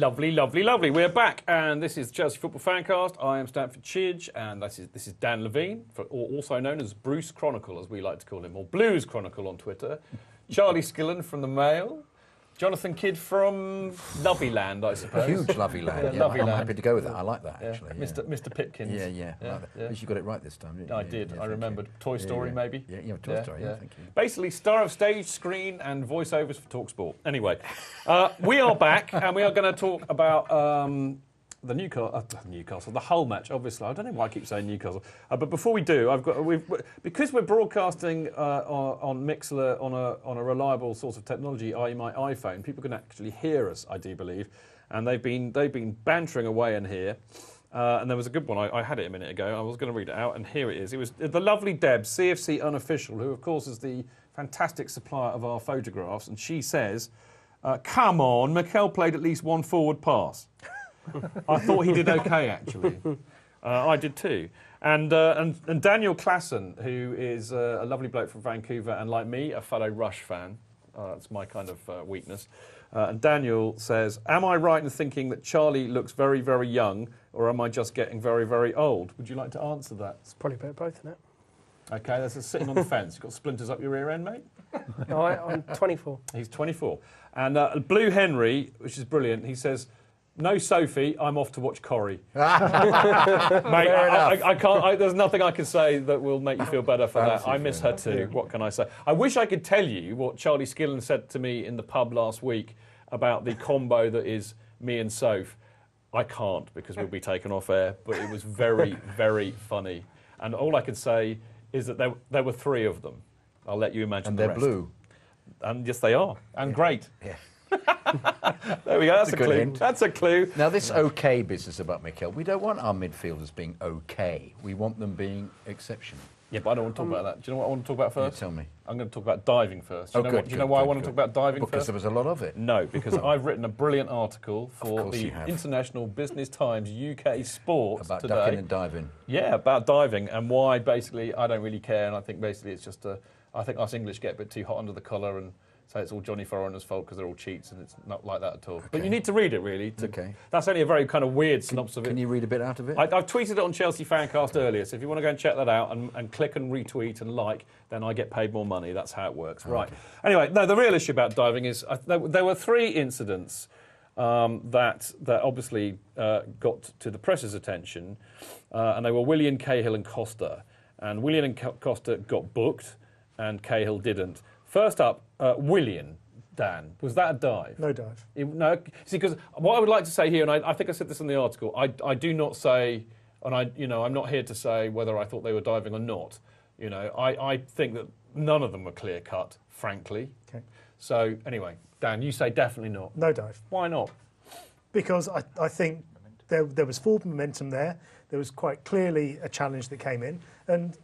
Lovely, lovely, lovely. We're back, and this is Chelsea Football FanCast. I am Stamford Chidge, and this is Dan Levene, also known as Bruce Chronicle, as we like to call him, or Blues Chronicle on Twitter. Charlie Skillen from the Mail. Jonathan Kydd from Loveyland, I suppose. Huge Loveyland. Yeah, I'm happy to go with that. I like that, actually. Yeah. Mr. Pipkins. Yeah. Like at least you got it right this time, didn't you? I did. I remembered. Toy Story, maybe? Yeah, Toy Story, thank you. Basically, star of stage, screen, and voiceovers for TalkSport. Anyway, we are back, and we are going to talk about the Newcastle, the Hull match, obviously. I don't know why I keep saying Newcastle. But before we do, because we're broadcasting on Mixlr on a reliable source of technology, i.e. my iPhone, people can actually hear us, I do believe. And they've been bantering away in here. And there was a good one. I had it a minute ago. I was going to read it out, and here it is. It was the lovely Deb, CFC Unofficial, who, of course, is the fantastic supplier of our photographs. And she says, come on, Mikel played at least one forward pass. I thought he did okay, actually. I did too. And Daniel Klassen, who is a lovely bloke from Vancouver, and like me, a fellow Rush fan. That's my kind of weakness. And Daniel says, am I right in thinking that Charlie looks very, very young, or am I just getting very, very old? Would you like to answer that? It's probably a bit of both, isn't it? OK, that's sitting on the fence. You've got splinters up your rear end, mate? No, I'm 24. He's 24. And Blue Henry, which is brilliant, he says, no, Sophie, I'm off to watch Corrie. Mate, I can't. There's nothing I can say that will make you feel better for that. I miss her too. What can I say? I wish I could tell you what Charlie Skillen said to me in the pub last week about the combo that is me and Soph. I can't because we'll be taken off air. But it was very, very funny. And all I can say is that there were three of them. I'll let you imagine. And the they're rest. blue. And yes, they are. And great. Yeah. There we go, that's a clue. Hint. That's a clue. Now, this OK business about Mikel, we don't want our midfielders being OK. We want them being exceptional. Yeah, but I don't want to talk about that. Do you know what I want to talk about first? You tell me. I'm going to talk about diving first. Do you know why I want to talk about diving because first? there was a lot of it. No, because I've written a brilliant article for the International Business Times UK Sports about today. ducking and diving. Yeah, about diving and why basically I don't really care, and I think basically it's just I think us English get a bit too hot under the collar and say it's all Johnny Foreigner's fault because they're all cheats, and it's not like that at all. Okay. But you need to read it, really. That's only a very kind of weird synopsis of it. Can you read a bit out of it? I've tweeted it on Chelsea FanCast earlier, so if you want to go and check that out and click and retweet and like, then I get paid more money. That's how it works. Right. Okay. Anyway, no, the real issue about diving is there were three incidents that obviously got to the press's attention, and they were Willian, Cahill and Costa. And Willian and Costa got booked, and Cahill didn't. First up, Willian, Dan, was that a dive? No dive. No, see, because what I would like to say here, and I think I said this in the article, I do not say, and I'm not here to say whether I thought they were diving or not. I think that none of them were clear cut, frankly. Okay. So anyway, Dan, you say definitely not. No dive. Why not? Because I think there was forward momentum there. There was quite clearly a challenge that came in, and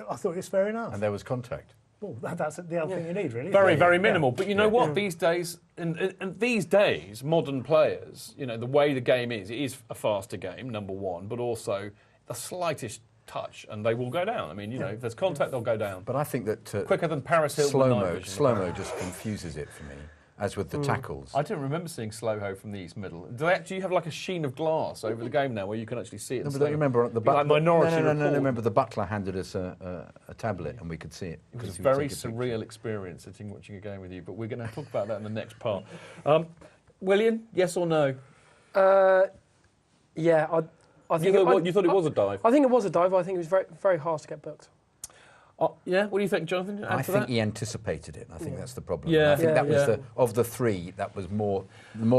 I thought it was fair enough. And there was contact. Well, that's the other thing you need, really. Very, very minimal. But you know what? These days, and these days, modern players, the way the game is, it is a faster game, number one, but also the slightest touch, and they will go down. I mean, if there's contact, they'll go down. But I think that quicker than Paris Hilton. Slow-mo just confuses it for me. As with the tackles. I don't remember seeing slow-ho from the East Middle. Do they actually have like a sheen of glass over the game now where you can actually see it? No, but don't you remember the Butler? Like Minority Report. No, remember the Butler handed us a tablet and we could see it. It was a very surreal experience watching a game with you, but we're going to talk about that in the next part. Willian, yes or no? Yeah, I think... You thought it was a dive? I think it was a dive. I think it was very, very harsh to get booked. Yeah, what do you think, Jonathan? I think he anticipated it. I think that's the problem. Yeah, I think that was of the three, that was more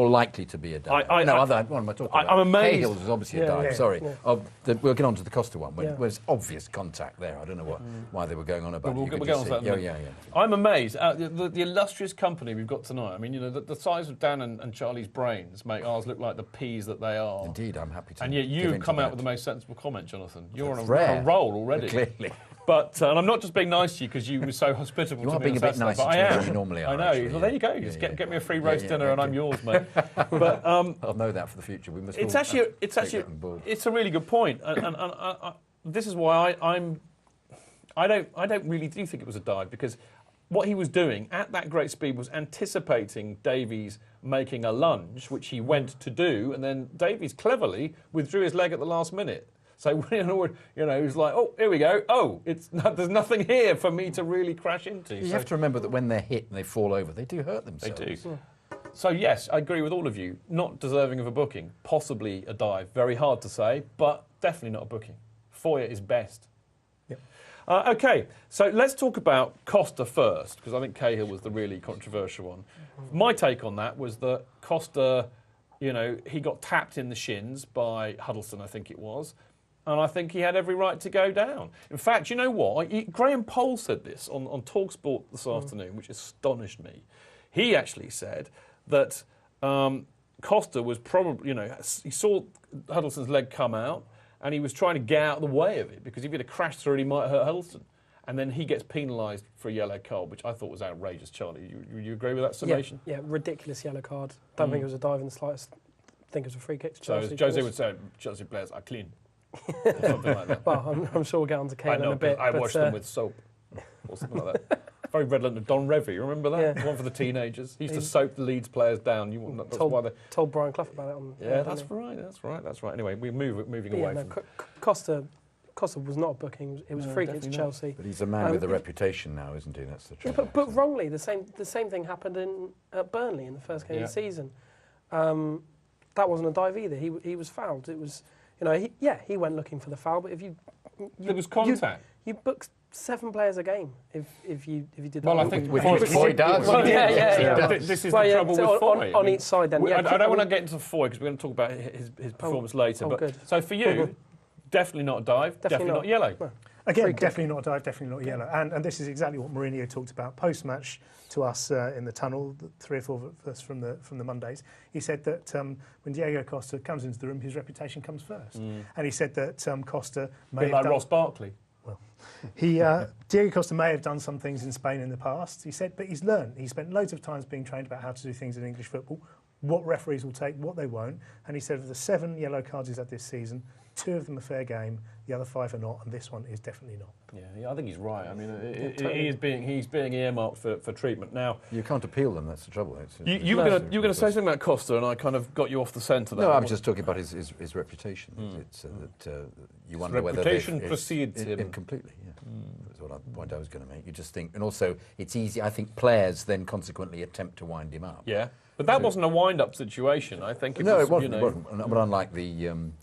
likely to be a dive. What am I talking about? I'm amazed. Cahill's was obviously a dive. Sorry, we'll get on to the Costa one. There was obvious contact there. I don't know why they were going on about. We'll get on to that. Yeah. I'm amazed. The illustrious company we've got tonight. I mean, the size of Dan and Charlie's brains make ours look like the peas that they are. Indeed, I'm happy to. And yet you've come out with the most sensible comment, Jonathan. You're on a roll already. Clearly. But and I'm not just being nice to you because you were so hospitable to me. You are being a bit nicer to me than you normally are. I know. Actually, well, there you go. Just get me a free roast dinner and I'm yours, mate. But I'll know that for the future. We must. It's a really good point, and this is why I don't really do think it was a dive, because what he was doing at that great speed was anticipating Davies making a lunge, which he went to do, and then Davies cleverly withdrew his leg at the last minute. So, he was like, oh, here we go. Oh, there's nothing here for me to really crash into. You have to remember that when they're hit and they fall over, they do hurt themselves. They do. So, yes, I agree with all of you. Not deserving of a booking. Possibly a dive. Very hard to say, but definitely not a booking. Foyer is best. Yep. OK, so let's talk about Costa first, because I think Cahill was the really controversial one. My take on that was that Costa, he got tapped in the shins by Huddleston, I think it was, and I think he had every right to go down. In fact, you know what? Graham Poll said this on TalkSport this afternoon, which astonished me. He actually said that Costa was probably, he saw Huddleston's leg come out, and he was trying to get out of the way of it, because if he'd have crashed through it, he might have hurt Huddleston. And then he gets penalised for a yellow card, which I thought was outrageous. Charlie, you agree with that summation? Yeah, ridiculous yellow card. Don't think it was a dive in the slightest. I think it was a free kick to Chelsea. So as Jose would say, Chelsea players are clean. Or something like that. Well, I'm sure we'll get on to Cahill in a bit. I washed them with soap or something like that. Very redolent of Don Revie, remember that? Yeah. One for the teenagers. He used to soap the Leeds players down. Told Brian Clough about it. Yeah, that's right. Anyway, we're moving away from... Costa was not a booking. It was a free kick to Chelsea. But he's a man with a reputation now, isn't he? That's the trouble. Yeah, but wrongly. The same thing happened at Burnley in the first game of the season. That wasn't a dive either. He was fouled. It was, he went looking for the foul. But if there was contact. You booked 7 players a game if you did that. Well, I think with Foy does. Well, yeah. This is the trouble with Foy. On each side, then. I don't want to get into Foy because we're going to talk about his performance later. But good. So for you, definitely not a dive, definitely not yellow. No. Again, definitely not a dive, definitely not yellow. And this is exactly what Mourinho talked about post-match to us in the tunnel, 3 or 4 of us from the Mondays. He said that when Diego Costa comes into the room, his reputation comes first. And he said that Costa may have done... Ross Barkley. Well, Diego Costa may have done some things in Spain in the past, he said, but he's learned. He spent loads of times being trained about how to do things in English football, what referees will take, what they won't. And he said of the 7 yellow cards he's had this season, 2 of them are fair game, the other 5 are not, and this one is definitely not. Yeah, I think he's right. I mean, he's being earmarked for treatment now. You can't appeal them. That's the trouble. You were going to say something about Costa, and I kind of got you off the scent of that. No, I was just talking about his reputation. It's that you wonder whether reputation precedes him completely. Yeah, that's what point I was going to make. You just think, and also it's easy. I think players then consequently attempt to wind him up. Yeah. But that wasn't a wind-up situation, I think. It wasn't. But unlike the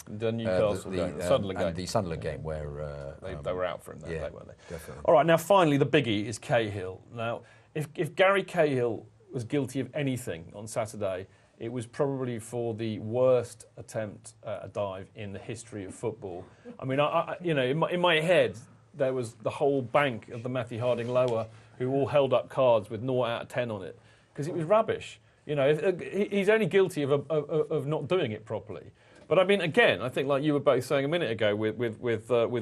Newcastle game, Sunderland game. And the Sunderland game, where... they were out for him that day, weren't they? Definitely. All right, now finally the biggie is Cahill. Now, if Gary Cahill was guilty of anything on Saturday, it was probably for the worst attempt at a dive in the history of football. I mean, in my head, there was the whole bank of the Matthew Harding lower who all held up cards with 0 out of 10 on it, because it was rubbish. He's only guilty of not doing it properly. But I mean, again, I think like you were both saying a minute ago with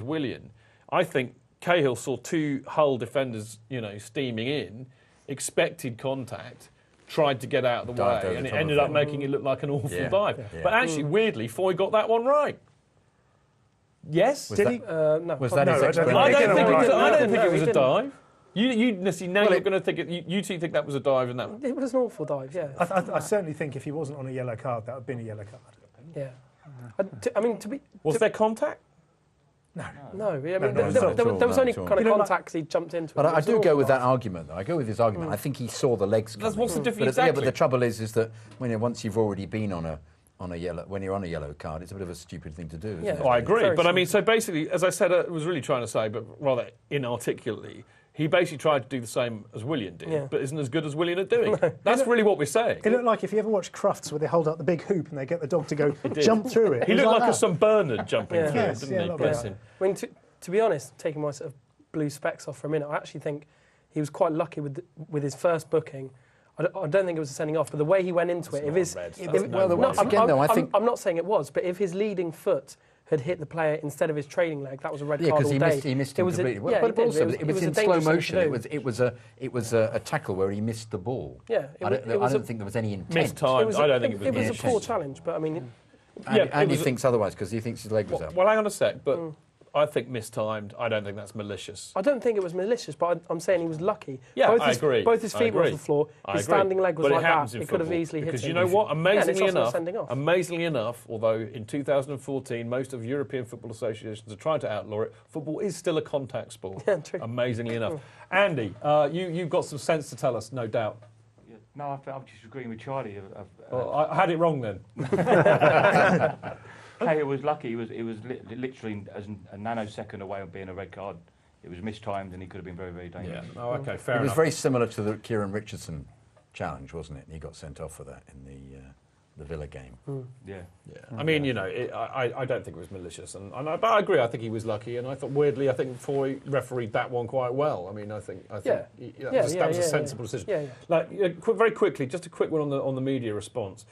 Willian, I think Cahill saw 2 Hull defenders, steaming in, expected contact, tried to get out of the way, and it ended up making it look like an awful dive. Yeah. But actually, weirdly, Foy got that one right. Yes? Did he? No. Was that his I don't think it was a dive. You're going to think you two think that was a dive, and that it was an awful dive. Yeah, I certainly think if he wasn't on a yellow card, that would have been a yellow card. Yeah, I mean, was there contact? No. I mean, there was only kind of contact because he jumped into it. But I do go with that argument, though. I go with his argument. I think he saw the legs coming. What's the difference? Exactly. Yeah, but the trouble is that once you've already been on a yellow, when you're on a yellow card, it's a bit of a stupid thing to do. Isn't it? I agree. But I mean, so basically, as I said, I was really trying to say, but rather inarticulately, he basically tried to do the same as Willian did, but isn't as good as Willian at doing. That's really what we're saying. It looked like if you ever watch Crufts where they hold up the big hoop and they get the dog to go jump through it. He looked like a St Bernard jumping through it, didn't he? Bless him. I mean, to be honest, taking my sort of blue specs off for a minute, I actually think he was quite lucky with his first booking. I don't think it was a sending off, but the way he went into it, I'm not saying it was, but if his leading foot had hit the player instead of his trailing leg, that was a red card all day. Because he missed him completely. But also, it was in slow motion. It was a tackle where he missed the ball. Yeah, I don't think there was any intent. Missed time. I don't think it was. It was a poor challenge, but I mean. And he thinks otherwise because he thinks his leg was out. Well, hang on a sec, but I think mistimed. I don't think that's malicious. I don't think it was malicious, but I'm saying he was lucky. Yeah, I agree. Both his feet were off the floor. His standing leg was like that. It could have easily hit him. Because you know what? Amazingly enough, although in 2014 most of European football associations are trying to outlaw it, football is still a contact sport. Yeah, true. Amazingly enough. Andy, you've got some sense to tell us, no doubt. Yeah, no, I'm just agreeing with Charlie. Well, I had it wrong then. Cahill was lucky. He was literally as a nanosecond away of being a red card. It was mistimed, and he could have been very, very dangerous. Yeah. Oh, okay, fair enough. It was very similar to the Kieran Richardson challenge, wasn't it? And he got sent off for that in the Villa game. Yeah. I mean, you know, I don't think it was malicious, but I agree. I think he was lucky, and I thought weirdly, I think Foy refereed that one quite well. I mean, I think that was a sensible decision. Yeah. Like, very quickly, just a quick one on the media response.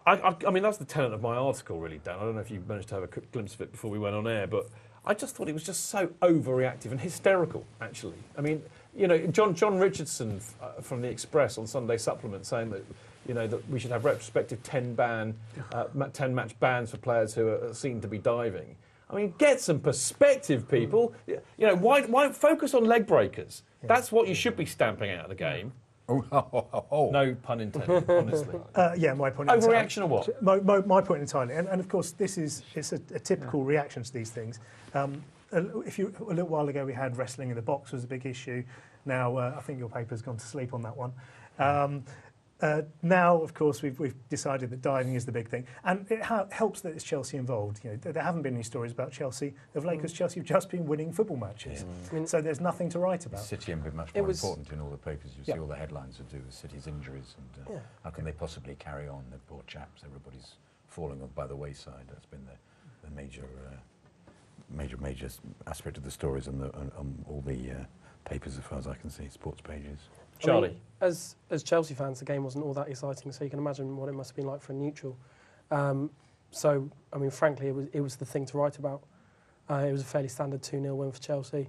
I mean, that's the tenet of my article, really, Dan. I don't know if you managed to have a quick glimpse of it before we went on air, but I just thought it was just so overreactive and hysterical, actually. I mean, you know, John Richardson from the Express on Sunday Supplement saying that, you know, that we should have retrospective 10-match bans for players who are seen to be diving. I mean, get some perspective, people. You know, why focus on leg breakers? That's what you should be stamping out of the game. No pun intended, honestly. My point. Overreaction or what? My point entirely. And of course, it's a typical reaction to these things. A little while ago we had wrestling in the box was a big issue. Now I think your paper's gone to sleep on that one. Now, of course, we've decided that diving is the big thing, and it helps that it's Chelsea involved. You know, there haven't been any stories about Chelsea of late because Chelsea have just been winning football matches, so there's nothing to write about. City have been much more important in all the papers. You see all the headlines to do with City's injuries and how can they possibly carry on? The poor chaps, everybody's falling by the wayside. That's been the major aspect of the stories on all the papers, as far as I can see, sports pages. Charlie? I mean, as Chelsea fans, the game wasn't all that exciting, so you can imagine what it must have been like for a neutral. So, I mean, frankly, it was the thing to write about. It was a fairly standard 2-0 win for Chelsea,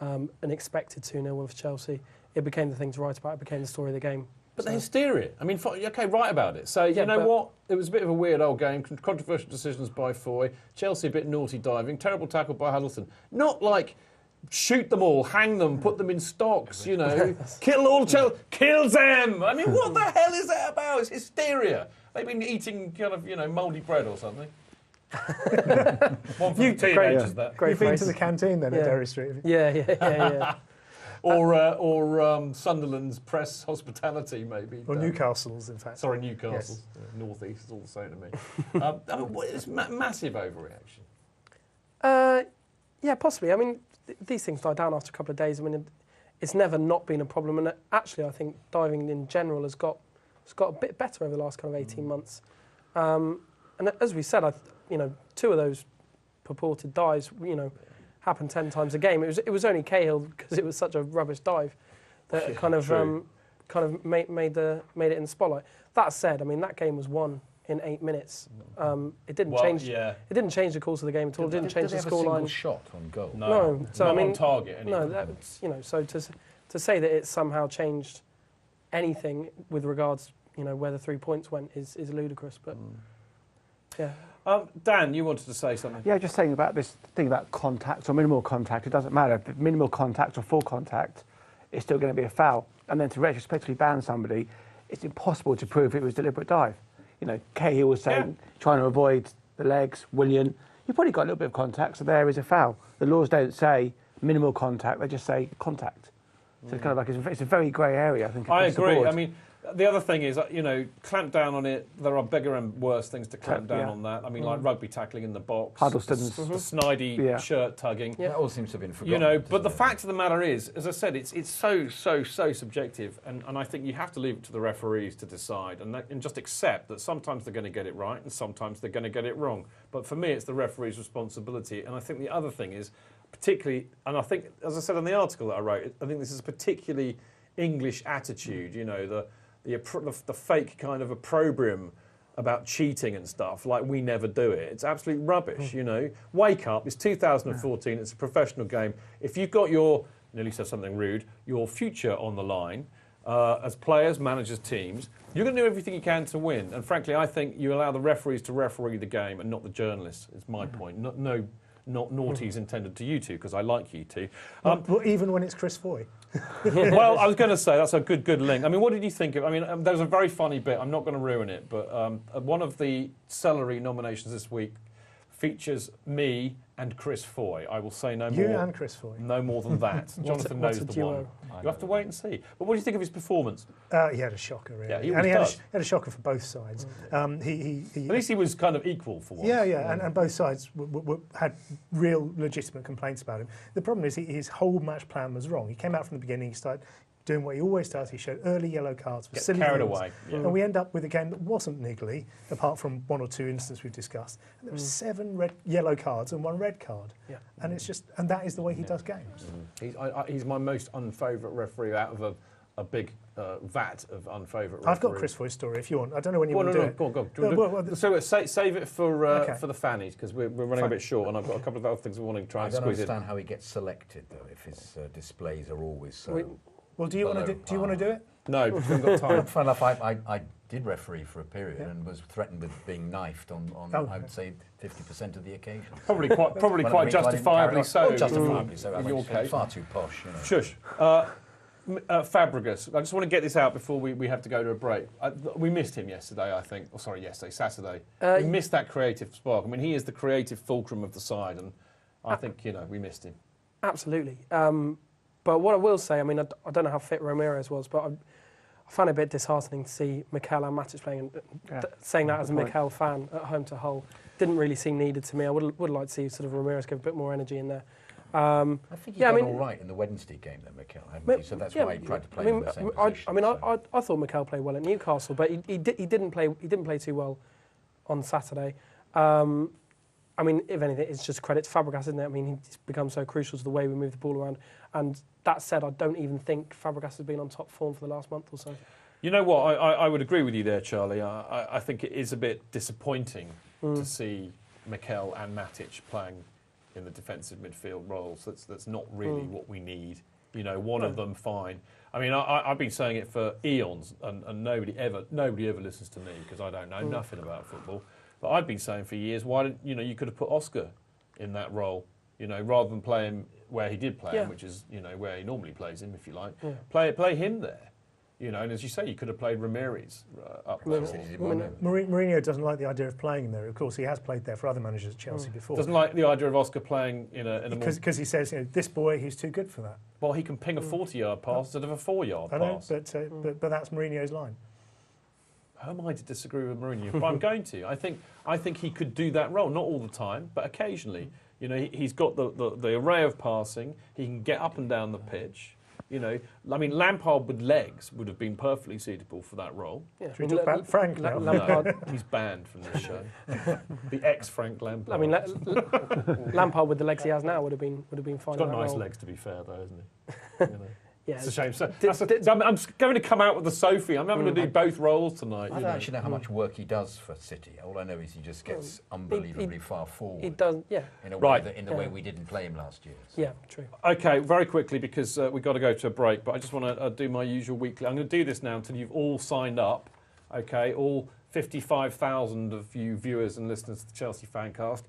an expected 2-0 win for Chelsea. It became the thing to write about. It became the story of the game. But the hysteria. I mean, okay, write about it. So, you know what? It was a bit of a weird old game. Controversial decisions by Foy. Chelsea a bit naughty diving. Terrible tackle by Huddleston. Not like shoot them all, hang them, put them in stocks, you know. Kill all Chelsea. Kill them! I mean, what the hell is that about? It's hysteria. They've been eating kind of, you know, mouldy bread or something. One for the teenagers, that. You've been to the canteen then at Derry Street? Yeah. Or Sunderland's press hospitality, maybe. Or Newcastle's, in fact. Sorry, Newcastle. Yes. North East is all the same to me. I mean, it's massive overreaction. Yeah, possibly. I mean, these things die down after a couple of days. I mean, it's never not been a problem. And actually, I think diving in general has got a bit better over the last kind of 18 months. And as we said, you know, 2 of those purported dives, you know, happened 10 times a game. It was only Cahill because it was such a rubbish dive that kind of made it in the spotlight. That said, I mean, that game was won in 8 minutes. It didn't change. Yeah. It didn't change the course of the game at all. It didn't change the scoreline. Did they have a single shot on goal? No. So not I mean, on target. Anyway. No, that's, you know. So to say that it somehow changed anything with regards, you know, where the 3 points went is ludicrous. But yeah. Dan, you wanted to say something? Yeah, just saying about this thing about contact or minimal contact. It doesn't matter. If minimal contact or full contact, it's still going to be a foul. And then to retrospectively ban somebody, it's impossible to prove it was deliberate dive. You know, Cahill was saying, trying to avoid the legs. Willian, you've probably got a little bit of contact, so there is a foul. The laws don't say minimal contact; they just say contact. So it's kind of like it's a very grey area, I think. I agree. I mean, the other thing is, you know, clamp down on it. There are bigger and worse things to clamp down on that. I mean, like rugby tackling in the box, Huddleston's, the snidey shirt tugging. That all seems to have been forgotten. You know, but the fact of the matter is, as I said, it's so subjective, and I think you have to leave it to the referees to decide, and just accept that sometimes they're going to get it right and sometimes they're going to get it wrong. But for me, it's the referee's responsibility, and I think the other thing is, particularly, and I think, as I said in the article that I wrote, I think this is a particularly English attitude. You know, the fake kind of opprobrium about cheating and stuff, like we never do it. It's absolute rubbish, you know. Wake up, it's 2014, it's a professional game. If you've got your, nearly said something rude, your future on the line, as players, managers, teams, you're going to do everything you can to win. And frankly, I think you allow the referees to referee the game and not the journalists, is my point. No not naughties intended to you two, because I like you two. Well, even when it's Chris Foy. Well, I was going to say that's a good link. I mean, what did you think of? I mean, there's a very funny bit. I'm not going to ruin it, but one of the celery nominations this week features me and Chris Foy. I will say no more. You and Chris Foy. No more than that. Jonathan knows the duo? one. You have to wait and see. But what do you think of his performance? He had a shocker, really. Yeah, he and he does. had a shocker for both sides. At least he was kind of equal for once. Yeah. And both sides had real legitimate complaints about him. The problem is his whole match plan was wrong. He came out from the beginning, he started doing what he always does. He showed early yellow cards for silly carried things. away. Yeah. And we end up with a game that wasn't niggly, apart from one or two instances we've discussed. And there were 7 yellow cards and 1 red card. Yeah. And it's just, and that is the way he does games. He's my most unfavourite referee out of a big vat of unfavourite referees. I've got Chris Foy's story if you want. I don't know when you want to do it. Go on. So save it for the fannies, because we're running a bit short, and I've got a couple of other things we want to try and squeeze in. I don't understand how he gets selected, though, if his displays are always so... Well, do you want to do it? No, we haven't got time. Fun enough, I did referee for a period and was threatened with being knifed on I would say 50% of the occasions. Probably quite justifiably so. Justifiably so. In your case. Far too posh. You know. Shush. Fabregas. I just want to get this out before we have to go to a break. We missed him yesterday, I think. Saturday. We missed that creative spark. I mean, he is the creative fulcrum of the side, and I think, we missed him. Absolutely. But what I will say, I mean, I don't know how fit Ramirez was, but I found it a bit disheartening to see Mikel and Matic playing. And saying that as a Mikel fan at home to Hull didn't really seem needed to me. I would like to see sort of Ramirez give a bit more energy in there. I think he done all right in the Wednesday game, then, Mikel, hadn't he? So that's why he tried to play in the same position. I thought Mikel played well at Newcastle, but he didn't play too well on Saturday. I mean, if anything, it's just credit to Fabregas, isn't it? I mean, he's become so crucial to the way we move the ball around. And that said, I don't even think Fabregas has been on top form for the last month or so. You know what? I would agree with you there, Charlie. I think it is a bit disappointing to see Mikel and Matic playing in the defensive midfield roles. That's not really what we need. One of them, fine. I mean, I've been saying it for eons, and nobody ever listens to me because I don't know nothing about football. But I've been saying for years, why didn't you could have put Oscar in that role, rather than play him where he did play him, which is where he normally plays him, if you like. Yeah. Play him there, and as you say, you could have played Ramirez up there. Mourinho doesn't like the idea of playing him there. Of course, he has played there for other managers at Chelsea before. Doesn't like the idea of Oscar playing in a because he says this boy, he's too good for that. Well, he can ping a 40-yard pass instead of a 4-yard pass. I know, but that's Mourinho's line. How am I to disagree with Mourinho? But I'm going to. I think he could do that role, not all the time, but occasionally. He's got the array of passing. He can get up and down the pitch. I mean, Lampard with legs would have been perfectly suitable for that role. Yeah. Should we talk about Frank now? No, he's banned from this show. The ex-Frank Lampard. I mean, Lampard with the legs he has now would have been fine. He's got nice legs, to be fair, though, hasn't he? Yeah, it's a shame. So I'm going to come out with the Sophie. I'm having to do both roles tonight. I don't actually know how much work he does for City. All I know is he just gets unbelievably far forward. He does, yeah. In a way way we didn't play him last year. So. Yeah, true. Okay, very quickly, because we've got to go to a break, but I just want to do my usual weekly. I'm going to do this now until you've all signed up, okay? All 55,000 of you viewers and listeners to the Chelsea FanCast.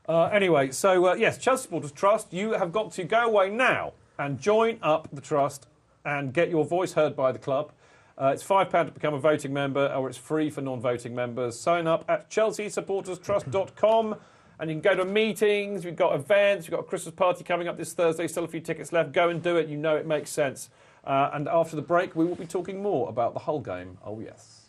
Anyway, so yes, Chelsea Supporters Trust, you have got to go away now and join up the trust and get your voice heard by the club. It's £5 to become a voting member, or it's free for non-voting members. Sign up at chelseasupporterstrust.com, and you can go to meetings, we've got events, we've got a Christmas party coming up this Thursday, still a few tickets left. Go and do it, it makes sense. And after the break, we will be talking more about the Hull game. Oh, yes.